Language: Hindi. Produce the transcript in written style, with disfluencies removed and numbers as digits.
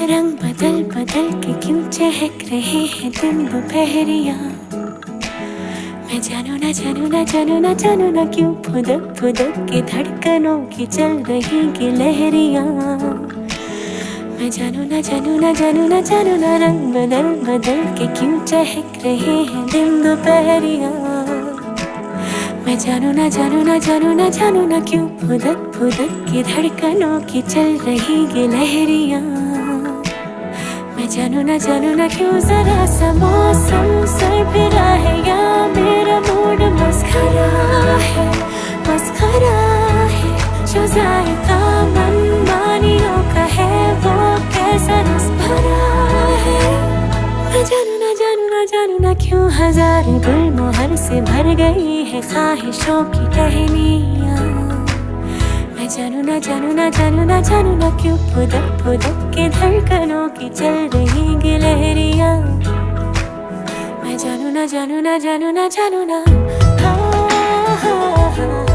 रंग बदल बदल के क्यों चहक रहे हैं दिन दोपहरिया। मैं जानू ना जानू ना जानू ना जानू ना क्यों फुदक फुदक के धड़कनों की चल रही गिलहरियाँ। मैं जानू ना जानू ना जानू ना जानू ना रंग बदल बदल के क्यों चहक रहे हैं दिन दोपहरिया। मैं जानू ना जानू ना जानू ना जानू ना क्यों फुदक फुदक के धड़कनों की चल रही गिलहरियाँ। मैं जानू ना क्यों जरा सा मौसम सरफिरा है या मेरा मूड मस्खरा है। जो जायका मनमानियों का है वो कैसा रस भरा है। मैं जानू ना क्यों हजारों गुलमोहर से भर गई है ख्वाहिशों की टहनियाँ। मैं जानू ना क्यों फुदक फुदक के धड़कनों की चल रही गिलहरियाँ। मैं जानू ना हाँ, हाँ, हाँ, हाँ।